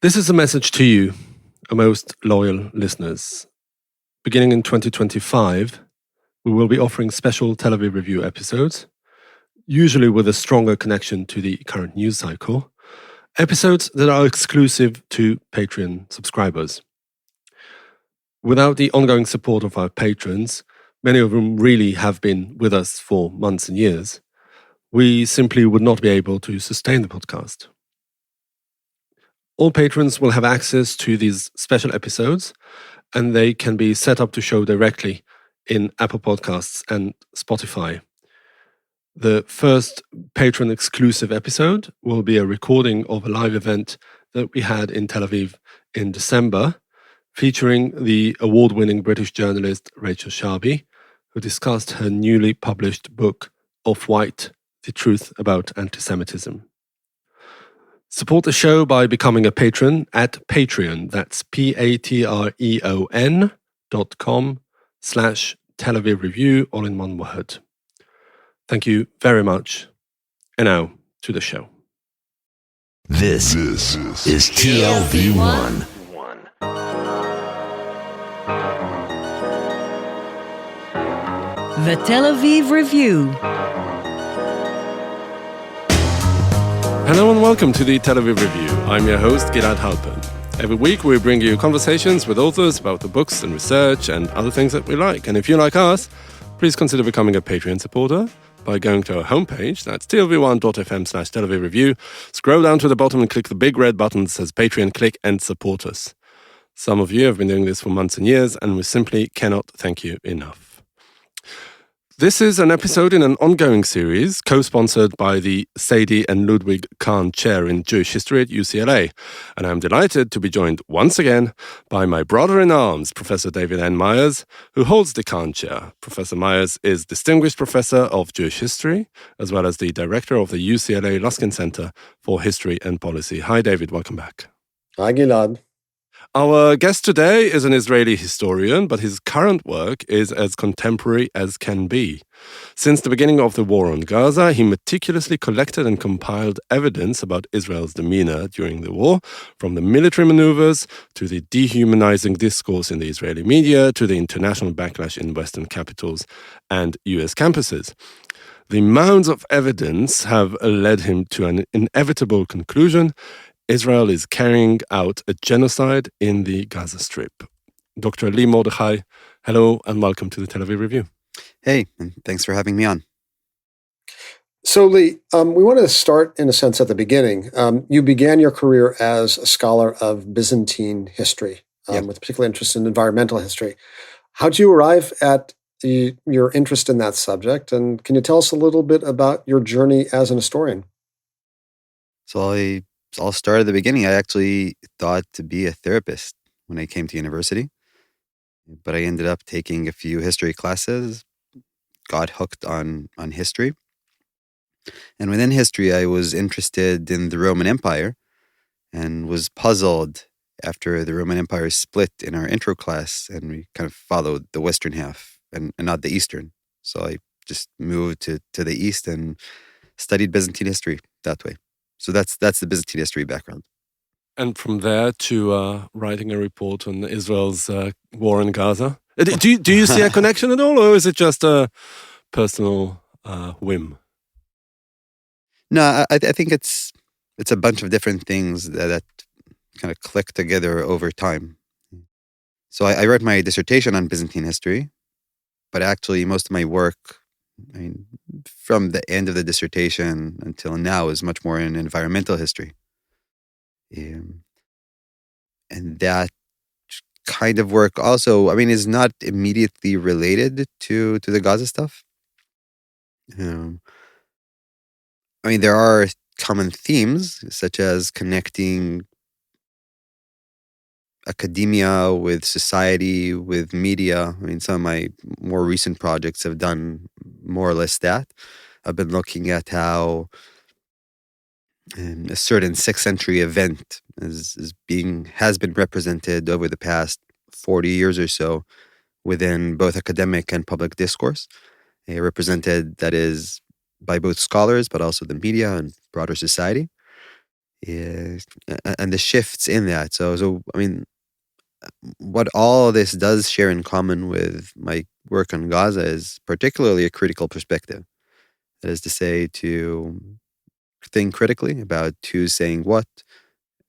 This is a message to you, our most loyal listeners. Beginning in 2025, we will be offering special Tel Aviv Review episodes, usually with a stronger connection to the current news cycle, episodes that are exclusive to Patreon subscribers. Without the ongoing support of our patrons, many of whom really have been with us for months and years, we simply would not be able to sustain the podcast. All patrons will have access to these special episodes, and they can be set up to show directly in Apple Podcasts and Spotify. The first patron exclusive episode will be a recording of a live event that we had in Tel Aviv in December, featuring the award-winning British journalist Rachel Sharby, who discussed her newly published book, Off-White, The Truth About Anti-Semitism. Support the show by becoming a patron at Patreon. That's patreon.com/Tel Aviv Review, all in one word. Thank you very much. And now to the show. This is TLV1. The Tel Aviv Review. Hello and welcome to the Tel Aviv Review. I'm your host, Gilad Halpern. Every week we bring you conversations with authors about the books and research and other things that we like. And if you like us, please consider becoming a Patreon supporter by going to our homepage. That's tlv1.fm/Tel Aviv Review. Scroll down to the bottom and click the big red button that says Patreon. Click and support us. Some of you have been doing this for months and years, and we simply cannot thank you enough. This is an episode in an ongoing series co-sponsored by the Sadie and Ludwig Kahn Chair in Jewish History at UCLA, and I'm delighted to be joined once again by my brother-in-arms, Professor David N. Myers, who holds the Kahn Chair. Professor Myers is Distinguished Professor of Jewish History, as well as the Director of the UCLA Luskin Center for History and Policy. Hi, David. Welcome back. Hi, Gilad. Our guest today is an Israeli historian, but his current work is as contemporary as can be. Since the beginning of the war on Gaza, he meticulously collected and compiled evidence about Israel's demeanor during the war, from the military maneuvers to the dehumanizing discourse in the Israeli media to the international backlash in Western capitals and US campuses. The mounds of evidence have led him to an inevitable conclusion: Israel is carrying out a genocide in the Gaza Strip. Dr. Lee Mordechai, hello and welcome to the Tel Aviv Review. Hey, and thanks for having me on. So, Lee, we want to start, in a sense, at the beginning. You began your career as a scholar of Byzantine history, with particular interest in environmental history. How did you arrive at your interest in that subject? And can you tell us a little bit about your journey as an historian? So I'll start at the beginning. I actually thought to be a therapist when I came to university, but I ended up taking a few history classes, got hooked on history. And within history, I was interested in the Roman Empire and was puzzled after the Roman Empire split in our intro class, and we kind of followed the Western half and not the Eastern. So I just moved to the East and studied Byzantine history that way. So that's the Byzantine history background. And from there to writing a report on Israel's war in Gaza. Do you see a connection at all, or is it just a personal whim? No, I think it's a bunch of different things that kind of click together over time. So I wrote my dissertation on Byzantine history, but actually most of my work, from the end of the dissertation until now, is much more in environmental history. And that kind of work also, is not immediately related to the Gaza stuff. There are common themes, such as connecting academia with society, with media. Some of my more recent projects have done more or less that. I've been looking at how a certain 6th century event has been represented over the past 40 years or so within both academic and public discourse. Represented, that is, by both scholars, but also the media and broader society. and the shifts in that. So I mean, what all of this does share in common with my work on Gaza is particularly a critical perspective. That is to say, to think critically about who's saying what,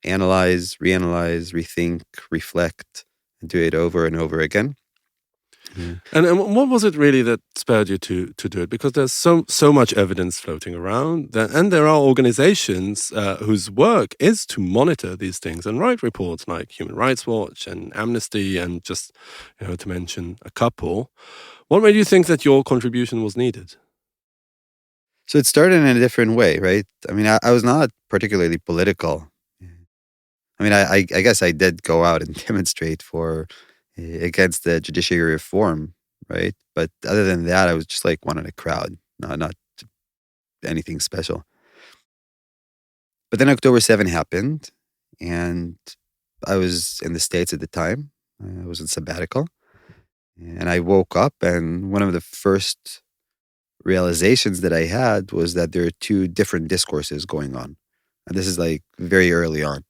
analyze, reanalyze, rethink, reflect, and do it over and over again. And what was it really that spurred you to do it? Because there's so much evidence floating around, and there are organizations whose work is to monitor these things and write reports like Human Rights Watch and Amnesty, and just to mention a couple. What made you think that your contribution was needed? So it started in a different way, right? I mean, I was not particularly political. I mean, I guess I did go out and demonstrate against the judiciary reform, right? But other than that, I was just like one in a crowd, not anything special. But then October 7 happened, and I was in the States at the time. I was in sabbatical, and I woke up, and one of the first realizations that I had was that there are two different discourses going on. And this is like very early on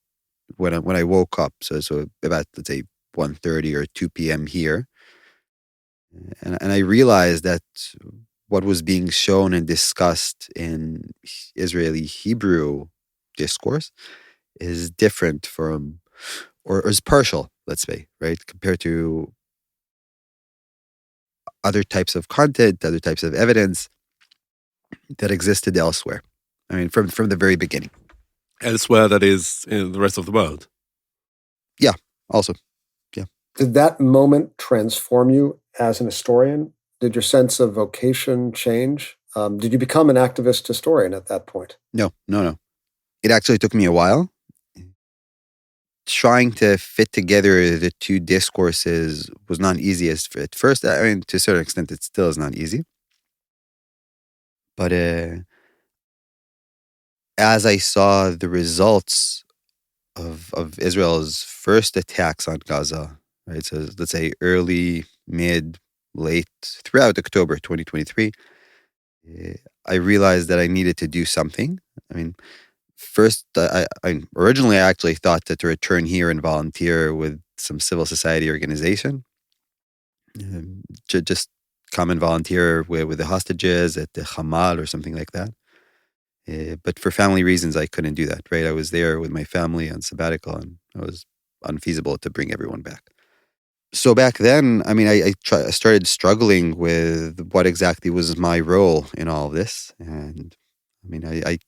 when I woke up. So about, let's say, 1:30 or 2 p.m. here. And I realized that what was being shown and discussed in Israeli Hebrew discourse is different from, or is partial, let's say, right, compared to other types of content, other types of evidence that existed elsewhere. I mean, from the very beginning. Elsewhere, that is in the rest of the world. Yeah, also. Yeah. Did that moment transform you as an historian? Did your sense of vocation change? Did you become an activist historian at that point? No. It actually took me a while. Trying to fit together the two discourses was not easy at first. I mean, to a certain extent, it still is not easy. But as I saw the results of Israel's first attacks on Gaza, right? So let's say early, mid, late, throughout October 2023, I realized that I needed to do something. I mean, first, I originally I actually thought that to return here and volunteer with some civil society organization, to just come and volunteer with the hostages at the Hamal or something like that. But for family reasons, I couldn't do that, right? I was there with my family on sabbatical, and it was unfeasible to bring everyone back. So back then, I mean, I started struggling with what exactly was my role in all of this. And I mean, I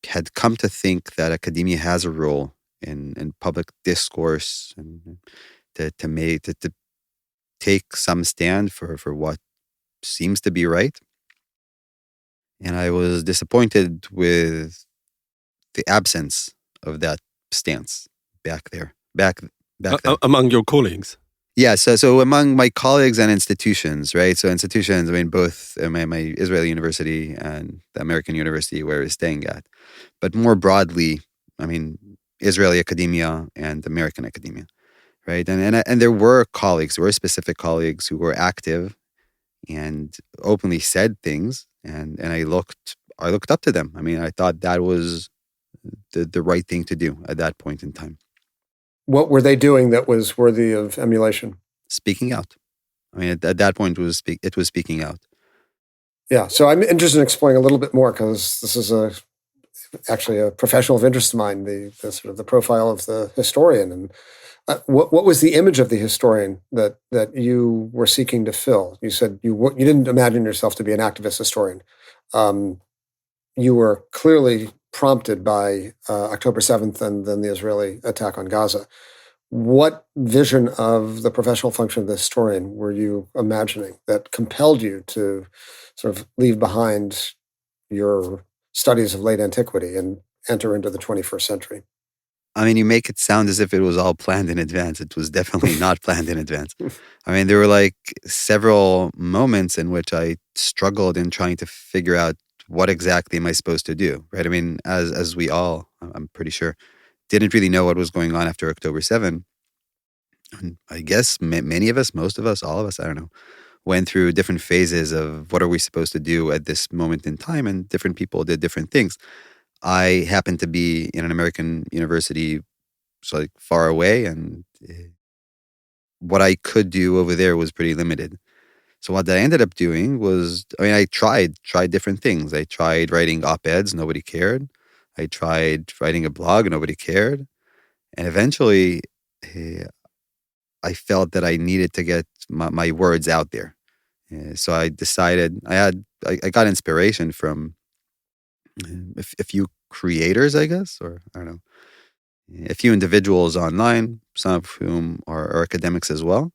had come to think that academia has a role in public discourse, and to take some stand for what seems to be right. And I was disappointed with the absence of that stance back then. Among your colleagues? Yeah, so among my colleagues and institutions, right? So institutions, I mean, both my Israeli university and the American university where I was staying at. But more broadly, I mean, Israeli academia and American academia, right? And there were specific colleagues who were active and openly said things, and I looked up to them. I mean, I thought that was the right thing to do at that point in time. What were they doing that was worthy of emulation? Speaking out. I mean, at that point, it was speaking out. Yeah, so I'm interested in exploring a little bit more, because this is actually a professional of interest of mine, the sort of the profile of the historian. And what was the image of the historian that you were seeking to fill? You said you didn't imagine yourself to be an activist historian. You were clearly prompted by October 7th and then the Israeli attack on Gaza. What vision of the professional function of the historian were you imagining that compelled you to sort of leave behind your studies of late antiquity and enter into the 21st century? I mean, you make it sound as if it was all planned in advance. It was definitely not planned in advance. I mean, there were like several moments in which I struggled in trying to figure out what exactly am I supposed to do, right? I mean, as we all, I'm pretty sure, didn't really know what was going on after October 7. And I guess many of us, most of us, all of us, I don't know, went through different phases of what are we supposed to do at this moment in time, and different people did different things. I happened to be in an American university, so like far away, and what I could do over there was pretty limited. So what I ended up doing was, I mean, I tried different things. I tried writing op-eds, nobody cared. I tried writing a blog, nobody cared. And eventually, eh, I felt that I needed to get my words out there. So I decided I got inspiration from a few creators, I guess, or I don't know, a few individuals online, some of whom are academics as well,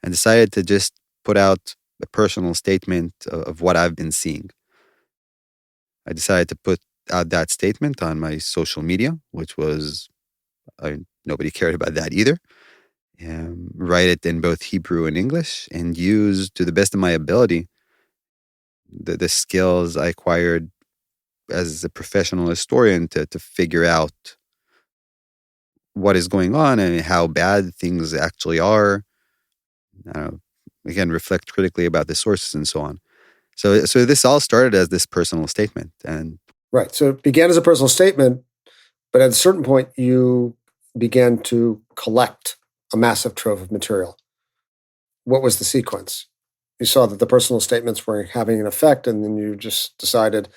and decided to just put out a personal statement of what I've been seeing. I decided to put out that statement on my social media, which was, nobody cared about that either. Write it in both Hebrew and English, and use to the best of my ability the skills I acquired as a professional historian to figure out what is going on and how bad things actually are. I don't know, again, reflect critically about the sources and so on. So this all started as this personal statement, and Right. So it began as a personal statement, but at a certain point, you began to collect a massive trove of material. What was the sequence? You saw that the personal statements were having an effect, and then you just decided,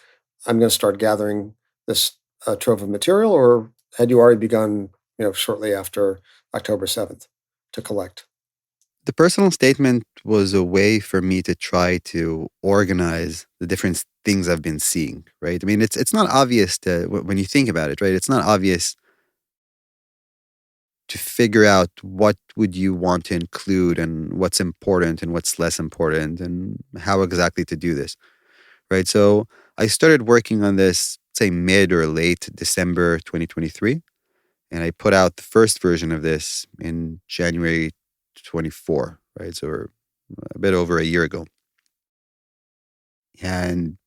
I'm going to start gathering this trove of material, or had you already begun, shortly after October 7th to collect? the personal statement was a way for me to try to organize the different things I've been seeing, right? I mean, it's not obvious when you think about it, right? It's not obvious to figure out what would you want to include and what's important and what's less important and how exactly to do this, right? So I started working on this, say, mid or late December 2023, and I put out the first version of this in January 24, right? So we're a bit over a year ago. And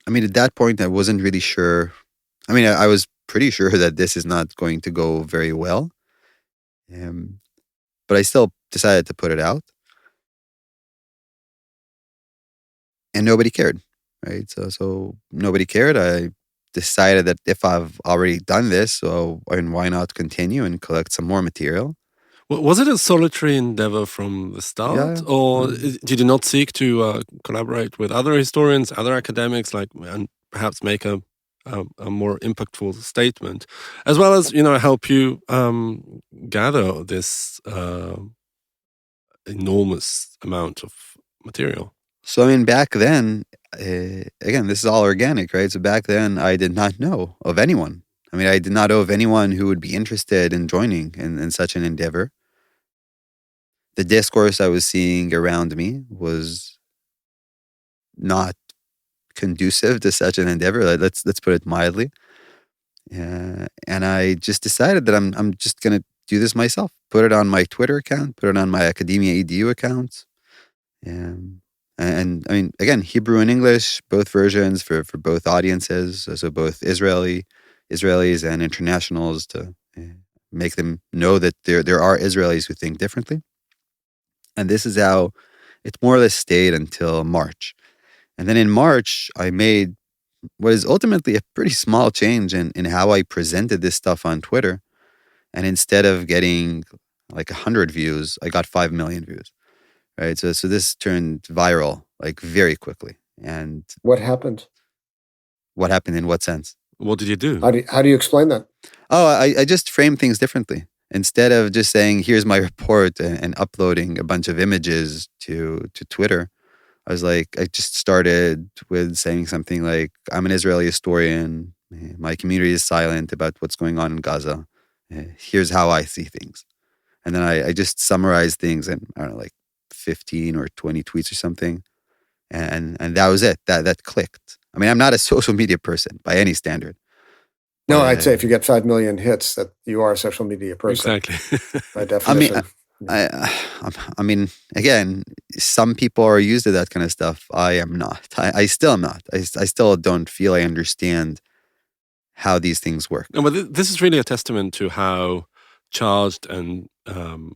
I mean, at that point, I wasn't really sure. I mean, I was pretty sure that this is not going to go very well. Um, but I still decided to put it out. And nobody cared, right? So nobody cared. I decided that if I've already done this, so and why not continue and collect some more material? Was it a solitary endeavor from the start, Yeah. or did you not seek to collaborate with other historians, other academics, and perhaps make a more impactful statement, as well as help you gather this enormous amount of material? So I mean, back then, again, this is all organic, right? So back then, I did not know of anyone. I mean, I did not know of anyone who would be interested in joining in such an endeavor. The discourse I was seeing around me was not conducive to such an endeavor. Let's put it mildly. And I just decided that I'm just gonna do this myself. Put it on my Twitter account. Put it on my Academia EDU account. And I mean, again, Hebrew and English, both versions for both audiences. So both Israelis and internationals to make them know that there are Israelis who think differently. And this is how it more or less stayed until March. And then in March, I made what is ultimately a pretty small change in how I presented this stuff on Twitter. And instead of getting like 100 views, I got 5 million views. Right. So this turned viral like very quickly. And What happened? what happened in what sense? What did you do? How do you explain that? Oh, I just framed things differently. Instead of just saying, here's my report and uploading a bunch of images to Twitter, I was like, I just started with saying something like, I'm an Israeli historian. My community is silent about what's going on in Gaza. Here's how I see things. And then I just summarized things in, I don't know, like 15 or 20 tweets or something. And that was it. That clicked. I mean, I'm not a social media person by any standard. No, I'd say if you get 5 million hits, that you are a social media person. Exactly. By definition. I mean, again, some people are used to that kind of stuff. I am not. I still am not. I still don't feel I understand how these things work. No, but this is really a testament to how charged and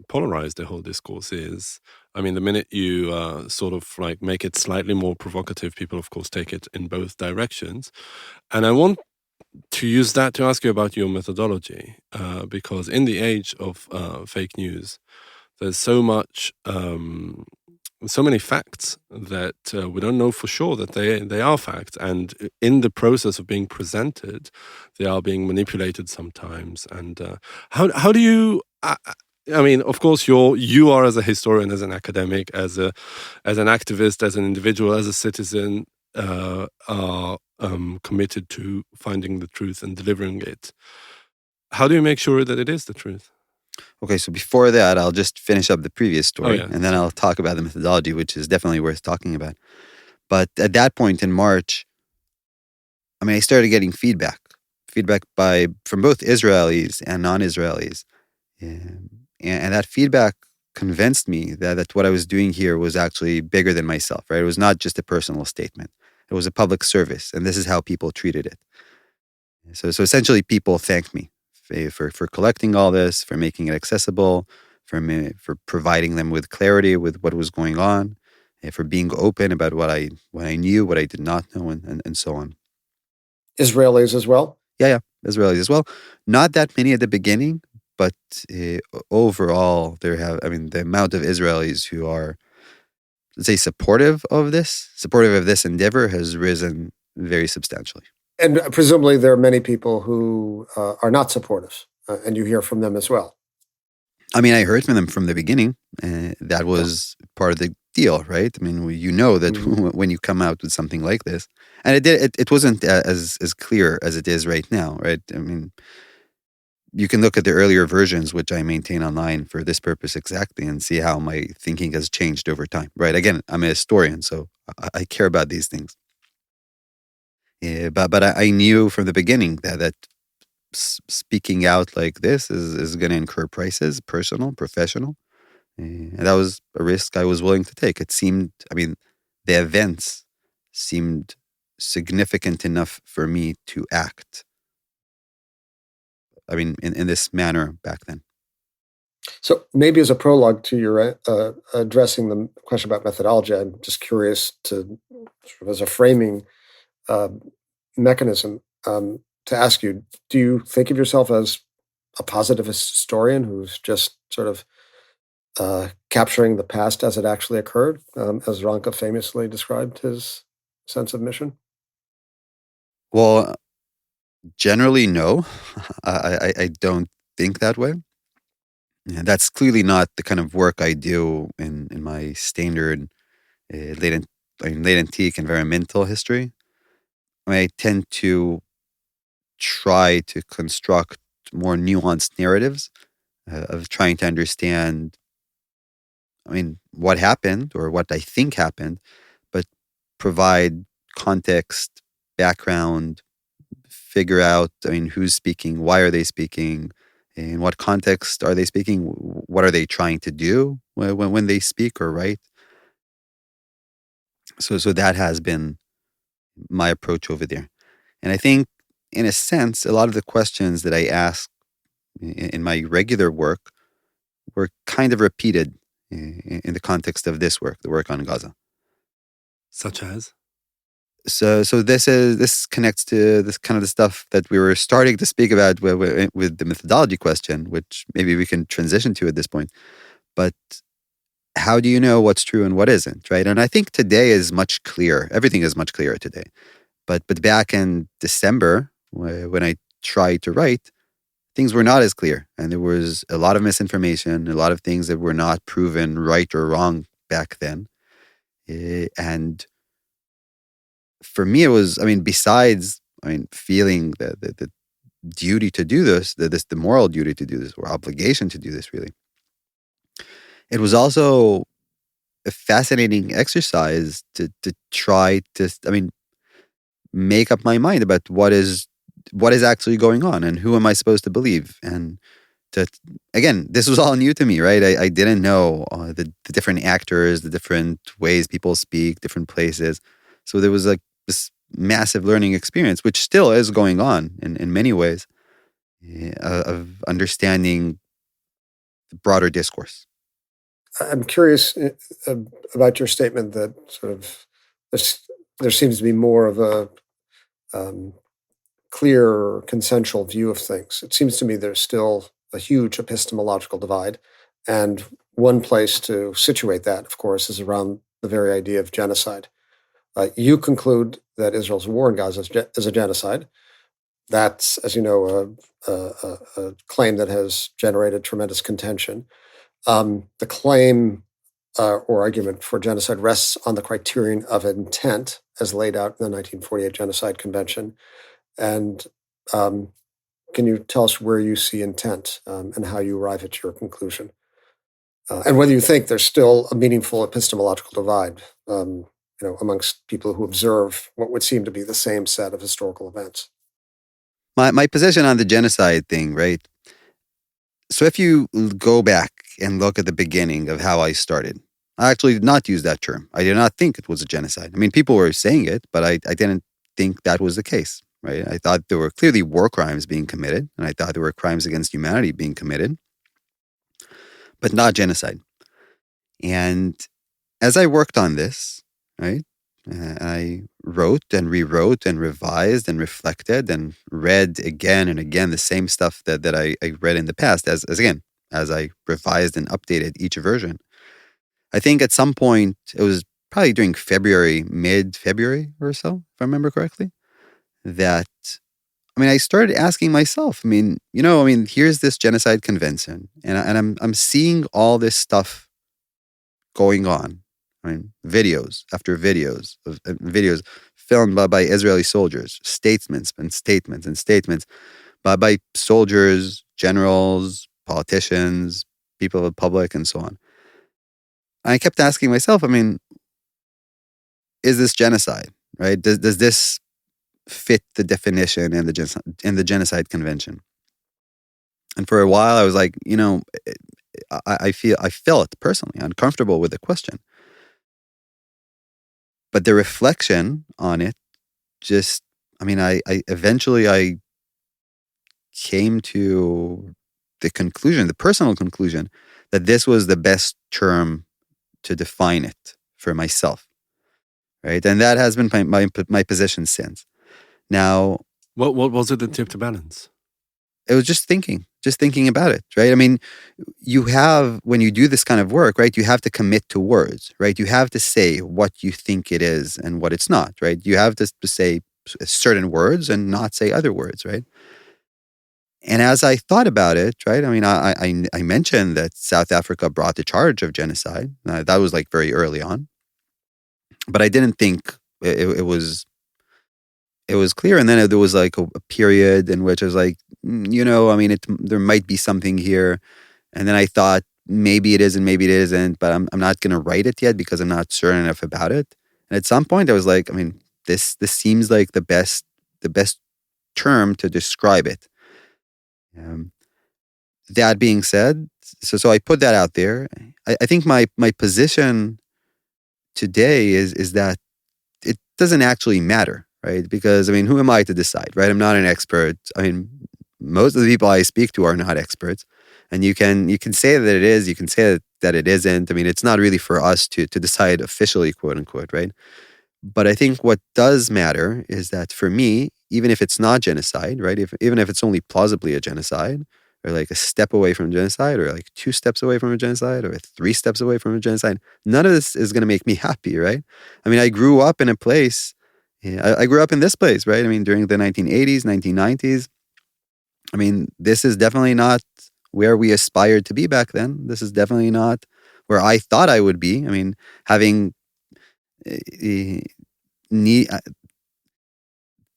polarized the whole discourse is. I mean, the minute you sort of like make it slightly more provocative, people, of course, take it in both directions. And I want to use that to ask you about your methodology, because in the age of fake news, there's so many facts that we don't know for sure that they are facts, and in the process of being presented, they are being manipulated sometimes. And how do you? I mean, of course, you are, as a historian, as an academic, as an activist, as an individual, as a citizen, are committed to finding the truth and delivering it. How do you make sure that it is the truth? Okay, so before that, I'll just finish up the previous story, yeah, and then sorry. I'll talk about the methodology, which is definitely worth talking about. But at that point in March, I mean, I started getting feedback from both Israelis and non-Israelis, and that feedback convinced me that what I was doing here was actually bigger than myself. Right? It was not just a personal statement; it was a public service, and this is how people treated it. So essentially, people thanked me for collecting all this, for making it accessible, for providing them with clarity with what was going on, for being open about what I knew, what I did not know, and so on. Israelis as well? Yeah, Israelis as well. Not that many at the beginning, but overall, I mean, the amount of Israelis who are, let's say, supportive of this endeavor has risen very substantially. And presumably there are many people who are not supportive, and you hear from them as well. I mean, I heard from them from the beginning. That was part of the deal, right? I mean, you know that when you come out with something like this, and it wasn't as clear as it is right now, right? I mean, you can look at the earlier versions, which I maintain online for this purpose exactly, and see how my thinking has changed over time, right? Again, I'm a historian, so I care about these things. Yeah, but I knew from the beginning that speaking out like this is going to incur prices, personal, professional. And that was a risk I was willing to take. It seemed, I mean, the events seemed significant enough for me to act. I mean, in this manner back then. So maybe as a prologue to your addressing the question about methodology, I'm just curious to, sort of as a framing uh, mechanism, to ask you, do you think of yourself as a positivist historian who's just sort of capturing the past as it actually occurred, as Ranke famously described his sense of mission? Well, generally, no. I don't think that way. Yeah, that's clearly not the kind of work I do in my standard late, late antique environmental history. I tend to try to construct more nuanced narratives of trying to understand, I mean, what happened or what I think happened, but provide context, background, figure out, I mean, who's speaking, why are they speaking, in what context are they speaking, what are they trying to do when they speak or write. So that has been my approach over there. And I think, in a sense, a lot of the questions that I ask in my regular work were kind of repeated in the context of this work, the work on Gaza. Such as? So this connects to this kind of the stuff that we were starting to speak about with the methodology question, which maybe we can transition to at this point. But how do you know what's true and what isn't, right? And I think today is much clearer. Everything is much clearer today. But back in December, when I tried to write, things were not as clear, and there was a lot of misinformation, a lot of things that were not proven right or wrong back then. And for me, it was, I mean, besides, I mean, feeling the duty to do this, the moral duty to do this, or obligation to do this, really, it was also a fascinating exercise to try to, I mean, make up my mind about what is actually going on and who am I supposed to believe. And to, again, this was all new to me, right? I didn't know the different actors, the different ways people speak, different places. So there was like this massive learning experience, which still is going on in many ways, of understanding the broader discourse. I'm curious about your statement that sort of there seems to be more of a clear consensual view of things. It seems to me there's still a huge epistemological divide. And one place to situate that, of course, is around the very idea of genocide. You conclude that Israel's war in Gaza is a genocide. That's, as you know, a claim that has generated tremendous contention. The claim or argument for genocide rests on the criterion of intent as laid out in the 1948 Genocide Convention. And can you tell us where you see intent and how you arrive at your conclusion? And whether you think there's still a meaningful epistemological divide amongst people who observe what would seem to be the same set of historical events. My position on the genocide thing, right? So if you go back and look at the beginning of how I started, I actually did not use that term. I did not think it was a genocide. I mean, people were saying it, but I didn't think that was the case, right? I thought there were clearly war crimes being committed, and I thought there were crimes against humanity being committed, but not genocide. And as I worked on this, right, I wrote and rewrote and revised and reflected and read again and again the same stuff that I read in the past as I revised and updated each version. I think at some point, it was probably during February, mid-February or so, if I remember correctly, that, I started asking myself, here's this genocide convention, and I'm seeing all this stuff going on. Videos after videos of videos filmed by Israeli soldiers, statements by soldiers, generals, politicians, people of the public, and so on. I kept asking myself, is this genocide, right? Does this fit the definition in the Genocide Convention? And for a while, I was like, I felt personally uncomfortable with the question. But the reflection on it just, I eventually came to the personal conclusion, that this was the best term to define it for myself, right? And that has been my position since. Now, what was it that tipped the balance? It was just thinking about it, right? When you do this kind of work, right, you have to commit to words, right? You have to say what you think it is and what it's not, right? You have to say certain words and not say other words, right? And as I thought about it, right, I mentioned that South Africa brought the charge of genocide. That was like very early on. But I didn't think it was clear. And then there was like a period in which I was like, there might be something here. And then I thought maybe it is and maybe it isn't, but I'm not going to write it yet because I'm not certain enough about it. And at some point I was like, this seems like the best term to describe it. That being said, so I put that out there. I think my position today is that it doesn't actually matter, right? Because who am I to decide, right? I'm not an expert. Most of the people I speak to are not experts, and you can say that it is, you can say that it isn't. It's not really for us to decide officially, quote unquote, right? But I think what does matter is that for me, even if it's not genocide, right? Even if it's only plausibly a genocide, or like a step away from genocide, or like 2 steps away from a genocide, or 3 steps away from a genocide, none of this is going to make me happy, right? I grew up in a place, I grew up in this place, right? During the 1980s, 1990s. This is definitely not where we aspired to be back then. This is definitely not where I thought I would be. Having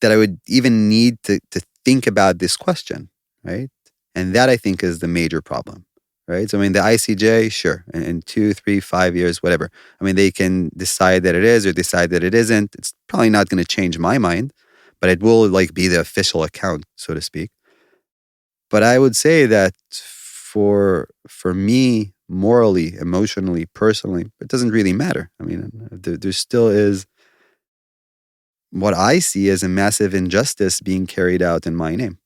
that I would even need to think about this question, right? And that I think is the major problem, right? So the ICJ, sure, in 2, 3, 5 years, whatever. They can decide that it is or decide that it isn't. It's probably not going to change my mind, but it will be the official account, so to speak. But I would say that for me, morally, emotionally, personally, it doesn't really matter. There still is what I see as a massive injustice being carried out in my name.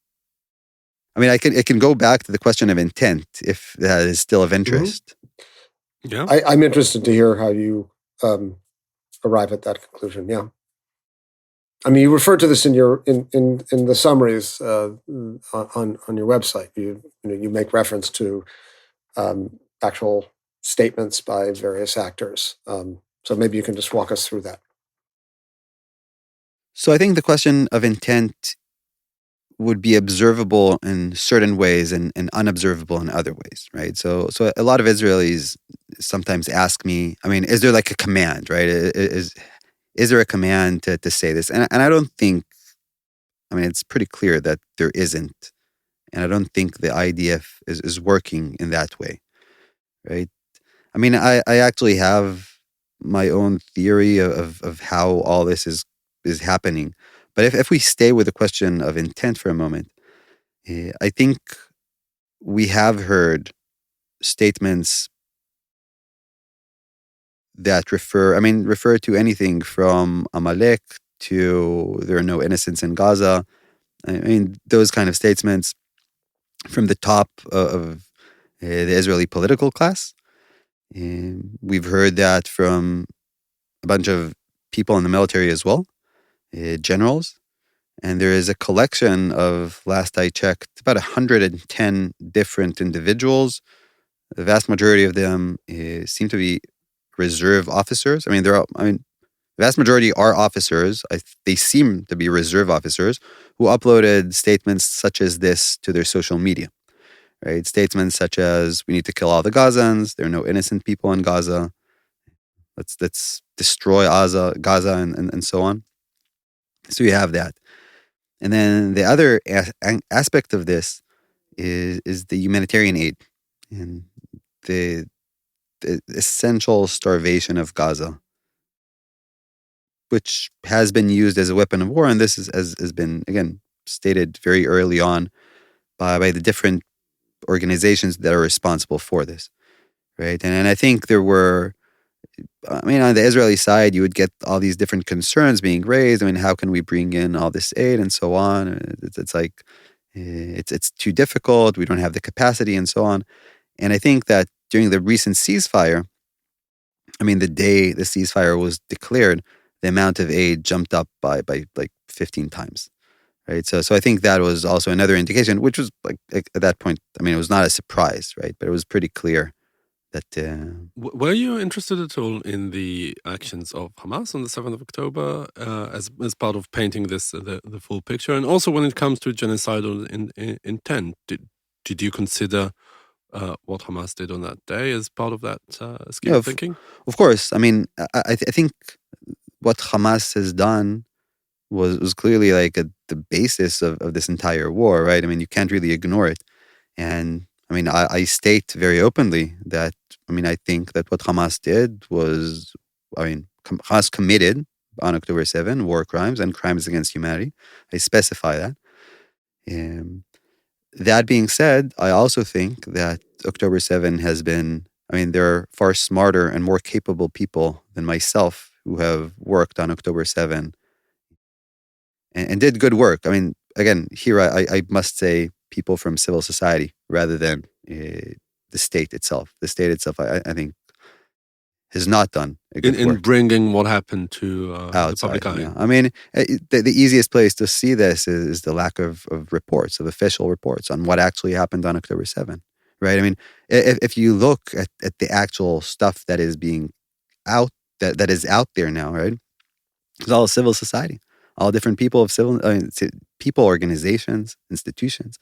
It can go back to the question of intent, if that is still of interest. Mm-hmm. Yeah, I'm interested to hear how you arrive at that conclusion. Yeah. I mean, you refer to this in your in the summaries on your website. You make reference to actual statements by various actors. So maybe you can just walk us through that. So I think the question of intent would be observable in certain ways and unobservable in other ways, right? So a lot of Israelis sometimes ask me, I mean, is there like a command, right? Is there a command to say this? And I don't think, I mean, it's pretty clear that there isn't. And I don't think the IDF is working in that way, right? I mean, I actually have my own theory of how all this is happening. But if we stay with the question of intent for a moment, I think we have heard statements that refer to anything from Amalek to there are no innocents in Gaza. I mean, those kind of statements from the top of the Israeli political class. We've heard that from a bunch of people in the military as well, generals. And there is a collection of, last I checked, about 110 different individuals. The vast majority of them seem to be reserve officers. The vast majority are officers. They seem to be reserve officers who uploaded statements such as this to their social media. Right? Statements such as, we need to kill all the Gazans. There are no innocent people in Gaza. Let's destroy Gaza and so on. So you have that. And then the other aspect of this is the humanitarian aid and the essential starvation of Gaza, which has been used as a weapon of war. And this has been, again, stated very early on by the different organizations that are responsible for this, right? And I think there were, on the Israeli side, you would get all these different concerns being raised. I mean, how can we bring in all this aid and so on? It's like, it's too difficult. We don't have the capacity and so on. And I think that during the recent ceasefire, the day the ceasefire was declared, the amount of aid jumped up by like 15 times, right? So I think that was also another indication, which was like at that point, it was not a surprise, right? But it was pretty clear that. Were you interested at all in the actions of Hamas on the 7th of October as part of painting this the full picture? And also when it comes to genocidal intent, did you consider what Hamas did on that day as part of that scheme of thinking? Of course. I think what Hamas has done was clearly like the basis of this entire war, right? You can't really ignore it. And I state very openly that, I think that what Hamas did was, Hamas committed on October 7 war crimes and crimes against humanity. I specify that. That being said, I also think that October 7 has been, there are far smarter and more capable people than myself who have worked on October 7 and did good work. Again, here I must say people from civil society rather than the state itself. The state itself, I think, has not done a good work. In bringing what happened to the public eye. Yeah. The easiest place to see this is the lack of reports, of official reports on what actually happened on October 7, right? If you look at the actual stuff that is being out, that is out there now, right? It's all civil society, all different people of people, organizations, institutions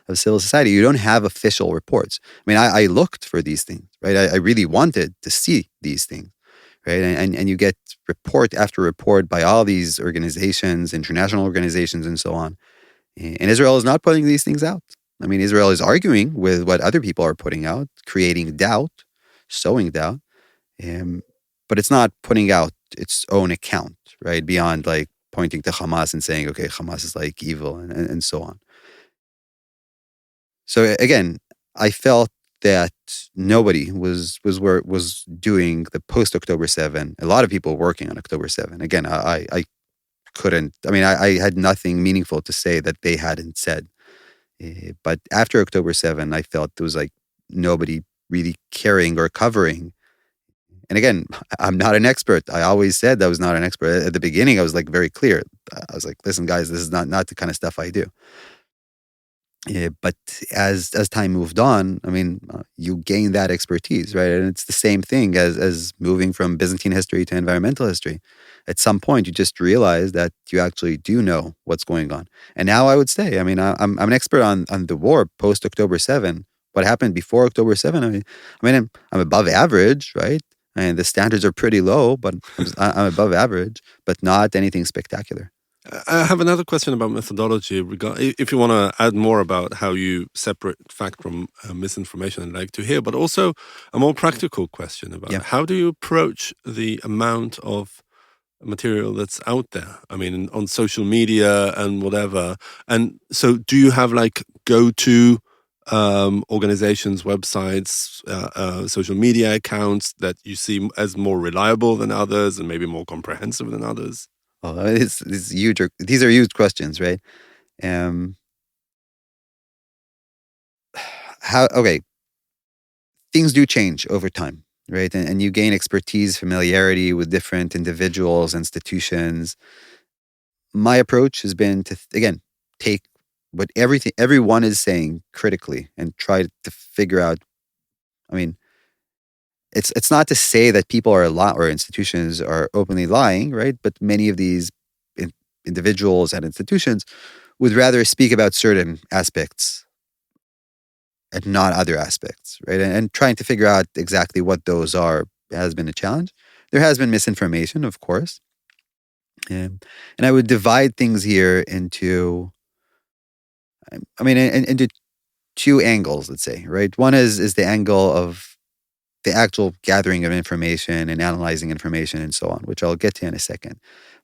of civil society. You don't have official reports. I looked for these things, right? I really wanted to see these things, right? And you get report after report by all these organizations, international organizations, and so on. And Israel is not putting these things out. Israel is arguing with what other people are putting out, creating doubt, sowing doubt, but it's not putting out its own account, right? Beyond like pointing to Hamas and saying, okay, Hamas is like evil and so on. So again, I felt that nobody was doing the post-October 7. A lot of people working on October 7. Again, I couldn't, I had nothing meaningful to say that they hadn't said. But after October 7, I felt there was like nobody really caring or covering And again, I'm not an expert. I always said I was not an expert. At the beginning, I was like very clear. I was like, listen, guys, this is not the kind of stuff I do. Yeah, but as time moved on, I mean, you gain that expertise, right? And it's the same thing as moving from Byzantine history to environmental history. At some point, you just realize that you actually do know what's going on. And now I would say, I mean, I'm an expert on the war post October 7. What happened before October 7? I'm above average, right? And the standards are pretty low, but I'm above average, but not anything spectacular. I have another question about methodology. If you want to add more about how you separate fact from misinformation, I'd like to hear. But also a more practical question about how do you approach the amount of material that's out there? I mean, on social media and whatever. And so, do you have like go-to organizations, websites, social media accounts that you see as more reliable than others and maybe more comprehensive than others? Oh, it's huge. These are huge questions, right? Okay, things do change over time, right? And you gain expertise, familiarity with different individuals, institutions. My approach has been to, again, take what everyone is saying critically and try to figure out. I mean, it's not to say that people are or institutions are openly lying, right? But many of these individuals and institutions would rather speak about certain aspects and not other aspects, right? And trying to figure out exactly what those are has been a challenge. There has been misinformation, of course. And I would divide things here into, into two angles, let's say, right? One is the angle of the actual gathering of information and analyzing information and so on, which I'll get to in a second.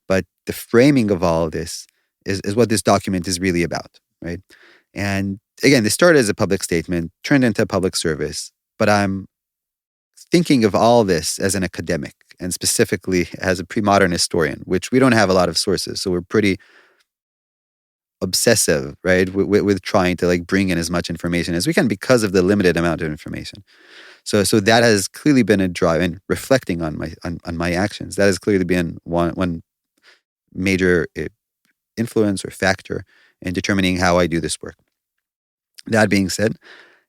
But the framing of all of this is what this document is really about, right? And again, this started as a public statement, turned into a public service, but I'm thinking of all this as an academic and specifically as a pre-modern historian, which we don't have a lot of sources. So we're pretty obsessive, right, with trying to like bring in as much information as we can because of the limited amount of information. So that has clearly been a drive, and reflecting on my actions, that has clearly been one major influence or factor in determining how I do this work. That being said,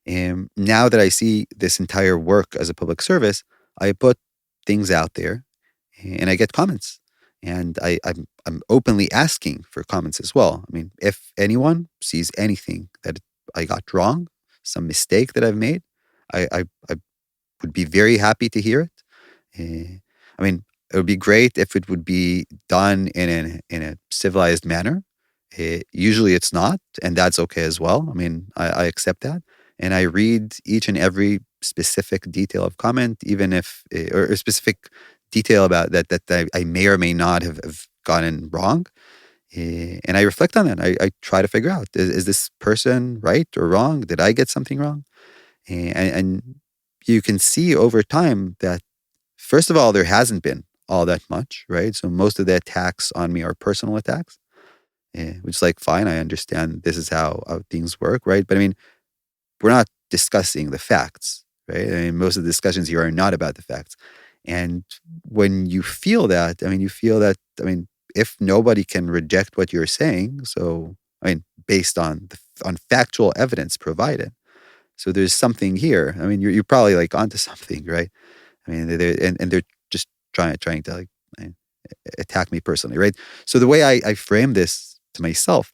now that I see this entire work as a public service, I put things out there and I get comments. And I'm openly asking for comments as well. I mean, if anyone sees anything that I got wrong, some mistake that I've made, I would be very happy to hear it. I mean, it would be great if it would be done in a civilized manner. Usually it's not, and that's okay as well. I mean, I accept that. And I read each and every specific detail of comment, even if, or a specific detail about that I may or may not have gotten wrong. And I reflect on that. I try to figure out, is this person right or wrong? Did I get something wrong? And you can see over time that, first of all, there hasn't been all that much, right? So most of the attacks on me are personal attacks, which is like, fine, I understand this is how things work, right? But I mean, we're not discussing the facts, right? I mean, most of the discussions here are not about the facts. And when you feel that, if nobody can reject what you're saying, so, I mean, based on factual evidence provided, so there's something here. I mean, you're probably like onto something, right? I mean, they're just trying to like attack me personally, right? So the way I frame this to myself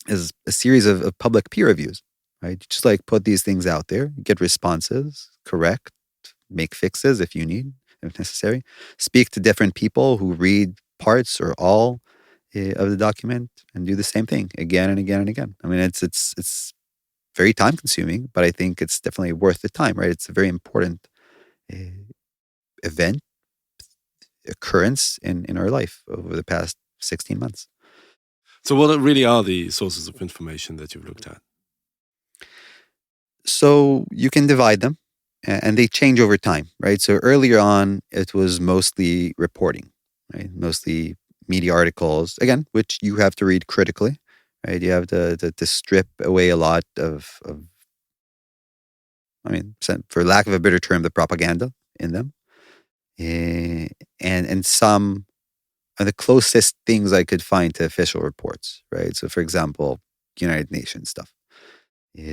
is a series of public peer reviews, right? You just like put these things out there, get responses, correct, make fixes if you need, if necessary, speak to different people who read parts or all of the document and do the same thing again and again and again. I mean, it's very time consuming, but I think it's definitely worth the time, right? It's a very important event, occurrence in our life over the past 16 months. So what really are the sources of information that you've looked at? So you can divide them and they change over time, right? So earlier on, it was mostly reporting, right? Mostly media articles, again, which you have to read critically, right? You have to strip away a lot of, I mean, for lack of a better term, the propaganda in them. and some are the closest things I could find to official reports, right? So, for example, United Nations stuff,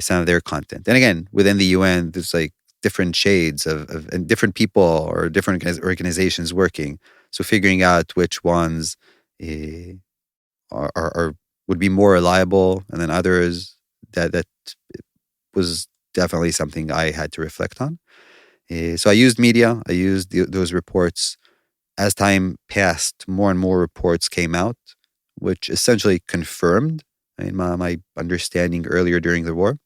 some of their content. And again, within the UN, there's like different shades of and different people or different organizations working. So, figuring out which ones uh, are would be more reliable, and then others that was definitely something I had to reflect on. So, I used media. I used those reports. As time passed, more and more reports came out, which essentially confirmed my understanding earlier during the war.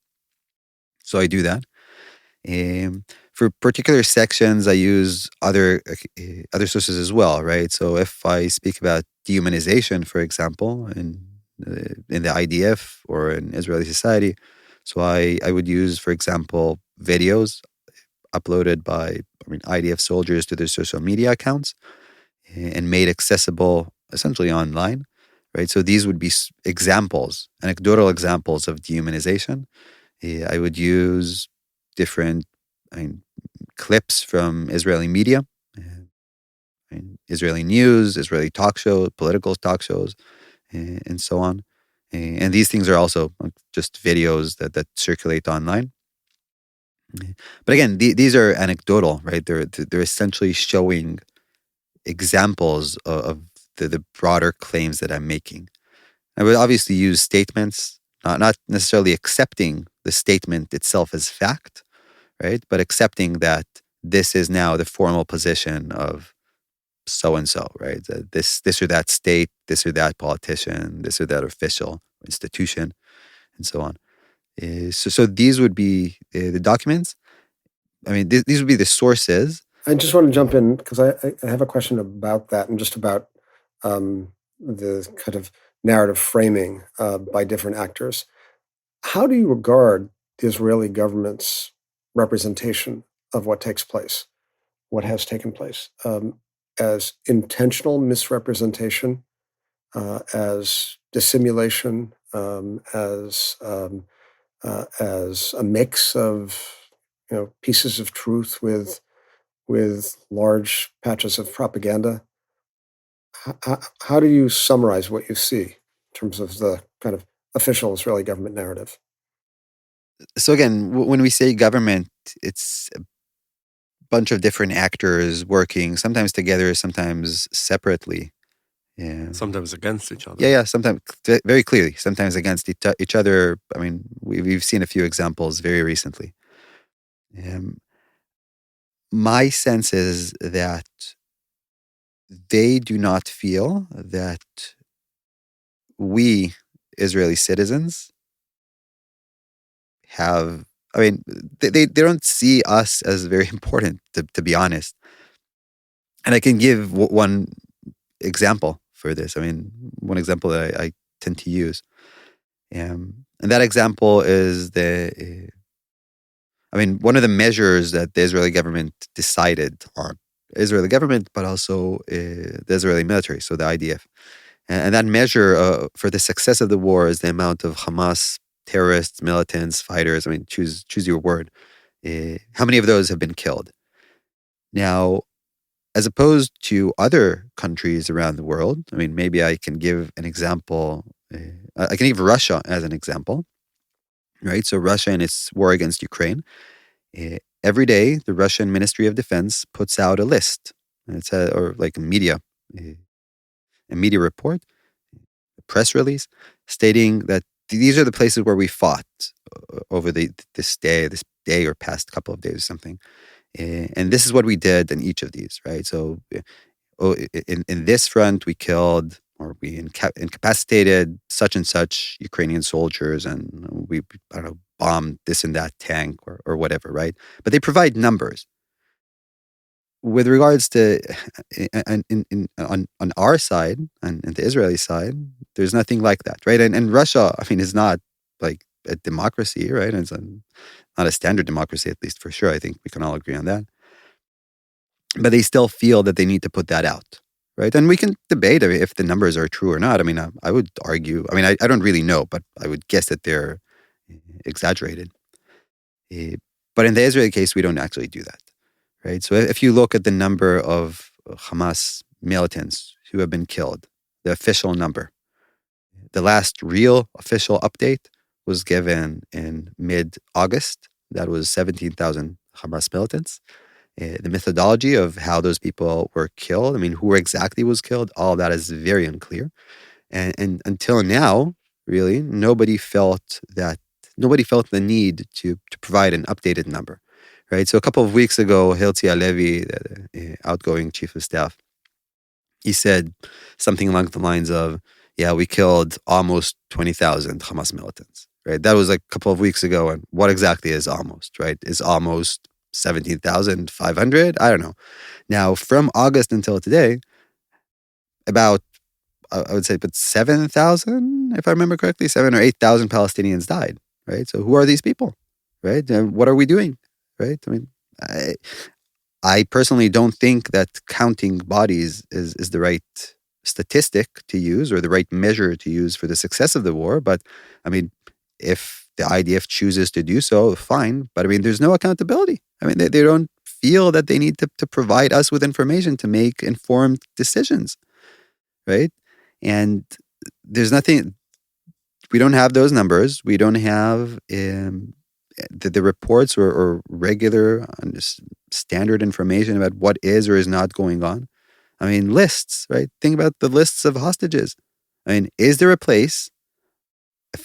So I do that. For particular sections, I use other sources as well, right? So if I speak about dehumanization, for example, in the IDF or in Israeli society, so I would use, for example, videos uploaded by IDF soldiers to their social media accounts and made accessible essentially online, right? So these would be examples, anecdotal examples of dehumanization. I would use different clips from Israeli media, Israeli news, Israeli talk shows, political talk shows, and so on. And these things are also just videos that circulate online. But again, these are anecdotal, right? They're essentially showing examples of the broader claims that I'm making. I would obviously use statements, not necessarily accepting the statement itself as fact, right? But accepting that this is now the formal position of so and so, right? This or that state, this or that politician, this or that official institution, and so on. So these would be the documents. These would be the sources. I just want to jump in because I have a question about that and just about the kind of narrative framing by different actors. How do you regard the Israeli government's representation of what takes place, what has taken place, as intentional misrepresentation, as dissimulation, as a mix of pieces of truth with large patches of propaganda? How do you summarize what you see in terms of the kind of official Israeli government narrative? So again, when we say government, it's a bunch of different actors working, sometimes together, sometimes separately. Yeah. Sometimes against each other. Yeah. Sometimes very clearly, sometimes against each other. We've seen a few examples very recently. My sense is that they do not feel that we Israeli citizens have. They don't see us as very important, to be honest. And I can give one example for this. One example that I tend to use. And that example is one of the measures that the Israeli government decided on, Israeli government, but also the Israeli military, so the IDF. And that measure for the success of the war is the amount of Hamas terrorists, militants, fighters. Choose your word. How many of those have been killed? Now, as opposed to other countries around the world, maybe I can give an example. I can give Russia as an example, right? So Russia in its war against Ukraine, every day the Russian Ministry of Defense puts out a list. And it's or like a media report, a press release, stating that these are the places where we fought over this day or past couple of days or something. And this is what we did in each of these, right? So in this front, we killed or we incapacitated such and such Ukrainian soldiers, and we bombed this and that tank or whatever, right? But they provide numbers. With regards to on our side and the Israeli side, there's nothing like that, right? And Russia, is not like a democracy, right? It's not a standard democracy, at least for sure. I think we can all agree on that. But they still feel that they need to put that out, right? And we can debate if the numbers are true or not. I would argue. I don't really know, but I would guess that they're exaggerated. But in the Israeli case, we don't actually do that, right? So if you look at the number of Hamas militants who have been killed, the official number, the last real official update was given in mid-August. That was 17,000 Hamas militants. The methodology of how those people were killed, I mean, who exactly was killed, all that is very unclear. And until now, really, nobody felt the need to provide an updated number, right? So a couple of weeks ago, Hilti Alevi, the outgoing chief of staff, he said something along the lines of, yeah, we killed almost 20,000 Hamas militants, right? That was like a couple of weeks ago. And what exactly is almost, right? Is almost 17,500? I don't know. Now, from August until today, about, I would say, but 7,000, if I remember correctly, 7 or 8,000 Palestinians died, right? So who are these people, right? And what are we doing, right? I mean, I personally don't think that counting bodies is the right statistic to use or the right measure to use for the success of the war. But I mean, if the IDF chooses to do so, fine. But I mean, there's no accountability. I mean, they don't feel that they need to provide us with information to make informed decisions, right? And there's nothing, we don't have those numbers. We don't have the reports or regular standard information about what is or is not going on. I mean, lists, right? Think about the lists of hostages. I mean, is there a place,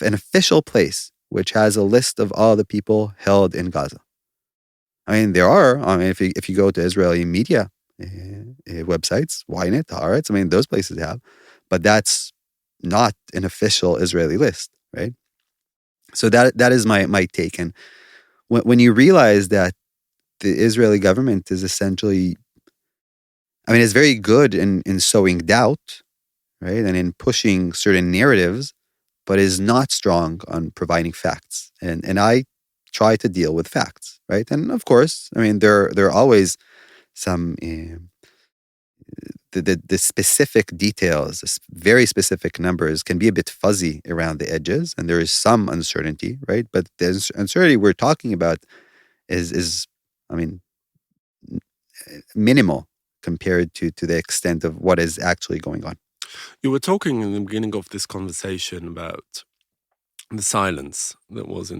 an official place, which has a list of all the people held in Gaza? I mean, there are. I mean, if you go to Israeli media websites, Ynet, Haaretz, I mean, those places have. But that's not an official Israeli list, right? So that is my take. And when you realize that the Israeli government is essentially, I mean, it's very good in sowing doubt, right? And in pushing certain narratives, but is not strong on providing facts. And I try to deal with facts, right? And of course, I mean, there are always some, the specific details, very specific numbers can be a bit fuzzy around the edges. And there is some uncertainty, right? But the uncertainty we're talking about is I mean, minimal compared to the extent of what is actually going on. You were talking in the beginning of this conversation about the silence that was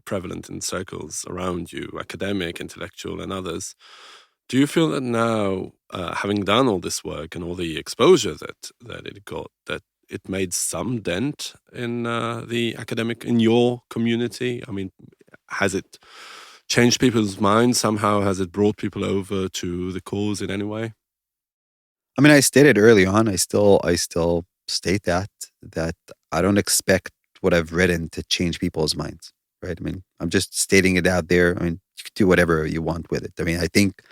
prevalent in circles around you, academic, intellectual, and others. Do you feel that now, having done all this work and all the exposure that it got, that it made some dent in in your community? I mean, has it changed people's minds somehow? Has it brought people over to the cause in any way? I mean, I stated early on, I still state that I don't expect what I've written to change people's minds, right? I mean, I'm just stating it out there. I mean, you can do whatever you want with it. I mean, I think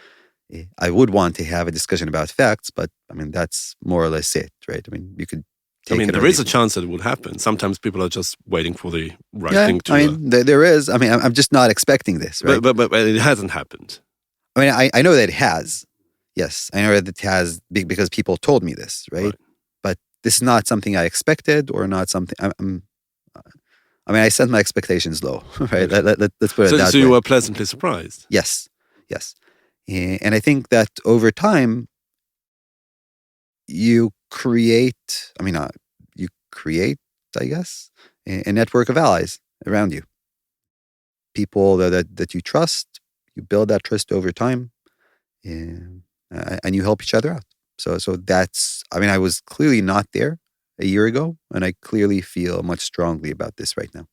I would want to have a discussion about facts, but I mean, that's more or less it, right? I mean, you could take it. There is a chance that it will happen. Sometimes people are just waiting for the right thing to. I mean, there is. I mean, I'm just not expecting this, right? But it hasn't happened. I mean, I know that it has. Yes, I know that it has because people told me this, right? But this is not something I expected or not something. I mean, I set my expectations low, right? Let's put it that way. So you were pleasantly surprised? Yes. And I think that over time, you create, I guess, a network of allies around you. People that you trust, you build that trust over time, and you help each other out. So that's, I mean, I was clearly not there a year ago, and I clearly feel much strongly about this right now.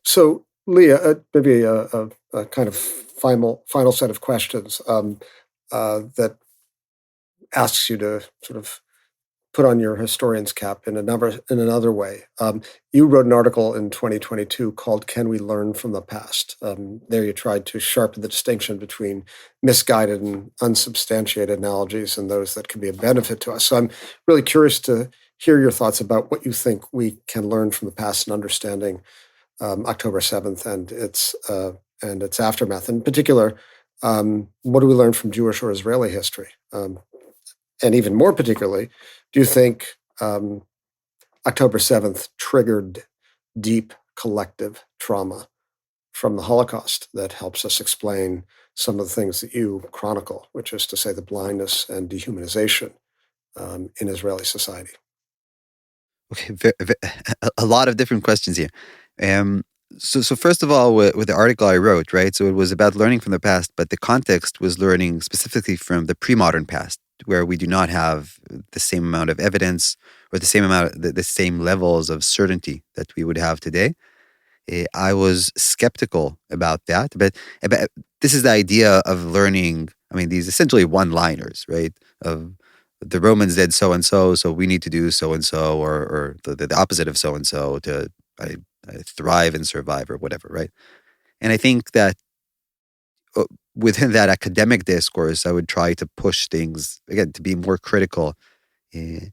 So, Leah, maybe a kind of final set of questions that asks you to sort of put on your historian's cap in another way. You wrote an article in 2022 called "Can We Learn from the Past?" There you tried to sharpen the distinction between misguided and unsubstantiated analogies and those that can be a benefit to us. So I'm really curious to hear your thoughts about what you think we can learn from the past in understanding October 7th and its aftermath. In particular, what do we learn from Jewish or Israeli history? And even more particularly, do you think October 7th triggered deep collective trauma from the Holocaust that helps us explain some of the things that you chronicle, which is to say the blindness and dehumanization in Israeli society? Okay, a lot of different questions here. Um, so first of all, with the article I wrote, right? So it was about learning from the past, but the context was learning specifically from the pre-modern past, where we do not have the same amount of evidence or the same levels of certainty that we would have today. I was skeptical about that, but about, this is the idea of learning. I mean, these essentially one-liners, right? Of the Romans did so and so, so we need to do so and so, or the opposite of so and so to I, I thrive and survive, or whatever, right? And I think that uh, within that academic discourse, I would try to push things again to be more critical, uh,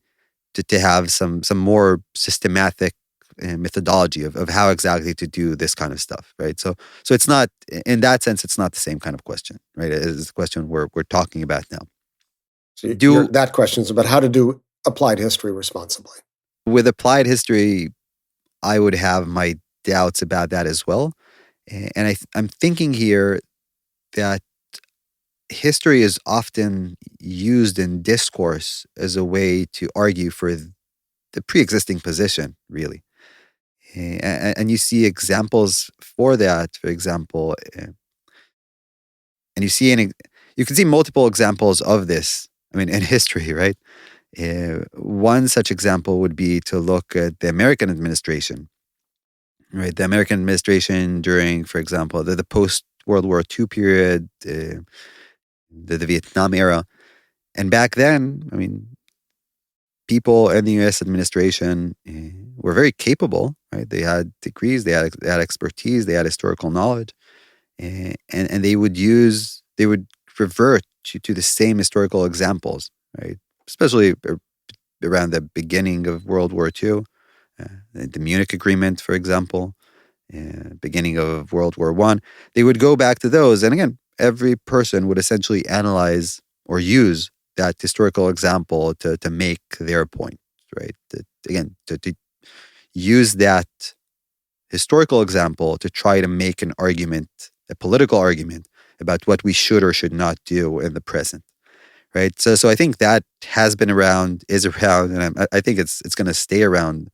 to have some more systematic methodology of how exactly to do this kind of stuff, right? So it's not, in that sense, it's not the same kind of question, right? It's the question we're talking about now. So Do that question is about how to do applied history responsibly. With applied history, I would have my doubts about that as well, and I'm thinking here that history is often used in discourse as a way to argue for the pre-existing position, really. And you see examples for that, for example, and you can see multiple examples of this. I mean, in history, right? One such example would be to look at the American administration, right? The American administration during, for example, the post World War II period, the Vietnam era, and back then, I mean, people in the U.S. administration were very capable, right? They had degrees, they had expertise, they had historical knowledge, and they would revert to the same historical examples, right? Especially around the beginning of World War II, the Munich Agreement, for example, beginning of World War One. They would go back to those, and again, every person would essentially analyze or use that historical example to make their point, right? Again, to use that historical example to try to make an argument, a political argument about what we should or should not do in the present, right? So I think that has been around, is around, and I think it's going to stay around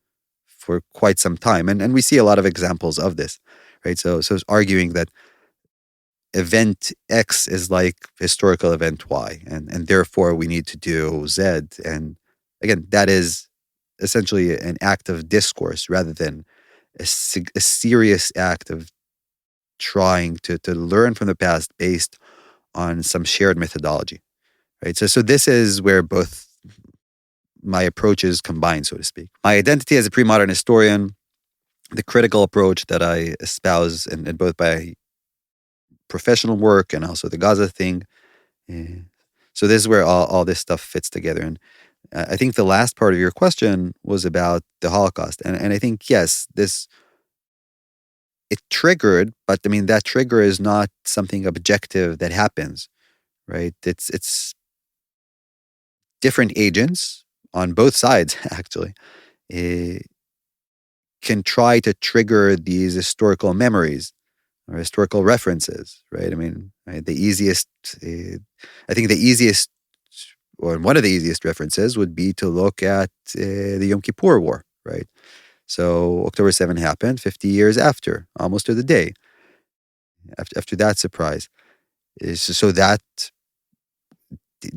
for quite some time, and we see a lot of examples of this, right? So it's arguing that event X is like historical event Y, and therefore we need to do Z, and again, that is essentially an act of discourse rather than a serious act of trying to learn from the past based on some shared methodology, right? So this is where both my approaches combine, so to speak. My identity as a pre-modern historian, the critical approach that I espouse in both my professional work and also the Gaza thing. eh, So this is where all this stuff fits together. And I think the last part of your question was about the Holocaust. And I think, yes, it triggered, but I mean, that trigger is not something objective that happens, right? It's different agents on both sides, actually, eh, can try to trigger these historical memories or historical references, right? I mean, right, I think the easiest, or one of the easiest references would be to look at the Yom Kippur War, right? So October 7 happened 50 years after, almost to the day, after that surprise. So that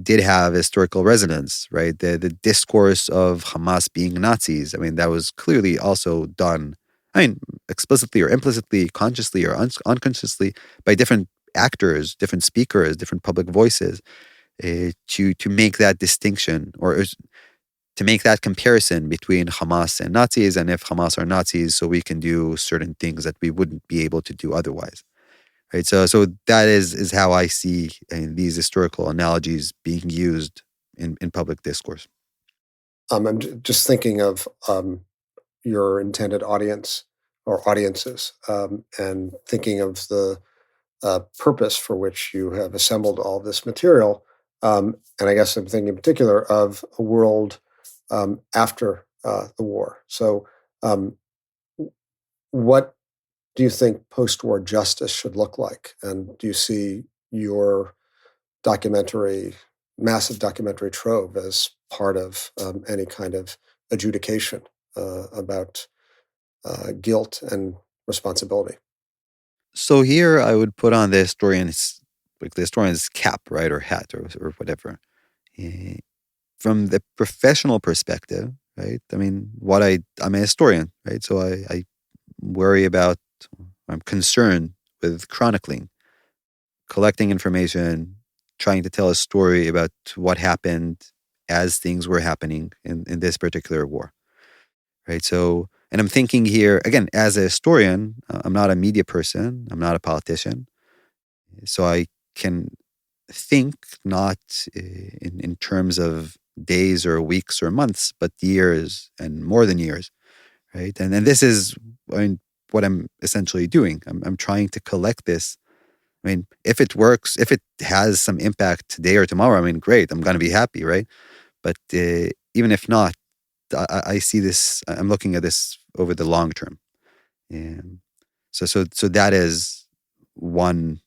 did have historical resonance, right? The discourse of Hamas being Nazis. I mean, that was clearly also done, I mean, explicitly or implicitly, consciously or unconsciously by different actors, different speakers, different public voices, to make that distinction or to make that comparison between Hamas and Nazis, and if Hamas are Nazis, so we can do certain things that we wouldn't be able to do otherwise. Right, so that is how I see these historical analogies being used in public discourse. I'm just thinking of your intended audience or audiences, and thinking of the purpose for which you have assembled all this material. And I guess I'm thinking in particular of a world after the war. So, what do you think post-war justice should look like? And do you see your massive documentary trove as part of any kind of adjudication about guilt and responsibility? So here I would put on the historian's cap, right, or hat, or whatever. Eh, From the professional perspective, right? I mean, I'm a historian, right? So I worry about, I'm concerned with chronicling, collecting information, trying to tell a story about what happened as things were happening in this particular war, right? So, and I'm thinking here, again, as a historian, I'm not a media person, I'm not a politician. So I can think not in terms of days or weeks or months, but years and more than years, right? And this is, I mean, what I'm essentially doing. I'm trying to collect this. I mean, if it works, if it has some impact today or tomorrow, I mean, great, I'm going to be happy, right? But even if not, I see this, I'm looking at this over the long term. And so that is one,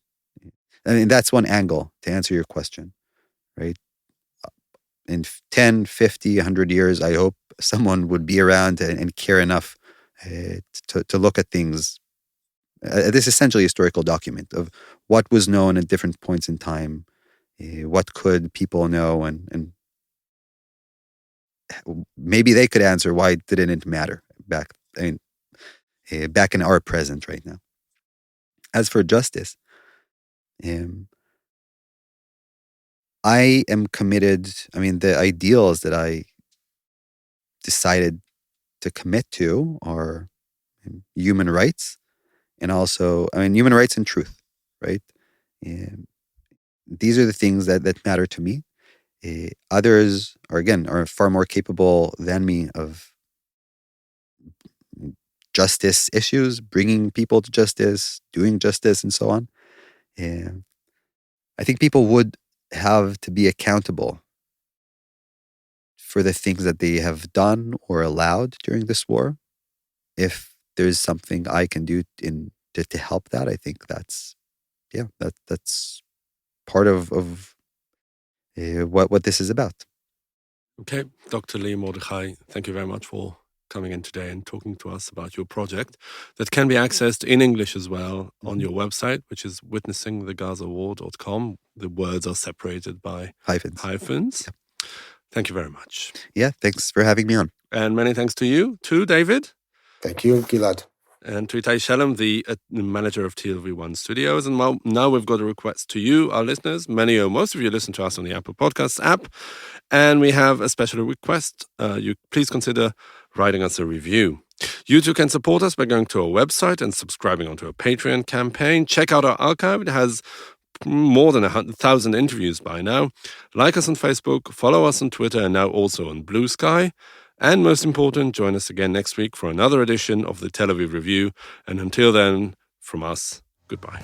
I mean, that's one angle to answer your question, right? In 10, 50, 100 years, I hope someone would be around and care enough to look at things. This essentially historical document of what was known at different points in time, what could people know, and maybe they could answer why didn't it matter back, I mean, back in our present right now. As for justice, I am committed. I mean, the ideals that I decided to commit to are human rights, and also, I mean, human rights and truth, right? And these are the things that matter to me. Others are far more capable than me of justice issues, bringing people to justice, doing justice, and so on. And I think people would have to be accountable for the things that they have done or allowed during this war. If there's something I can do to help that, I think that's part of what this is about. Okay, Dr. Lee Mordechai, thank you very much for coming in today and talking to us about your project that can be accessed in English as well on your website, which is witnessingthegazawar.com. The words are separated by hyphens. Yep. Thank you very much. Yeah, thanks for having me on. And many thanks to you too, David. Thank you, Gilad. And to Itai Shalom, the manager of TLV1 Studios. And now we've got a request to you, our listeners. Many or most of you listen to us on the Apple Podcasts app. And we have a special request. You please consider writing us a review. You too can support us by going to our website and subscribing onto our Patreon campaign. Check out our archive. It has more than 100,000 interviews by now. Like us on Facebook, follow us on Twitter, and now also on Blue Sky. And most important, join us again next week for another edition of the Tel Aviv Review. And until then, from us, goodbye.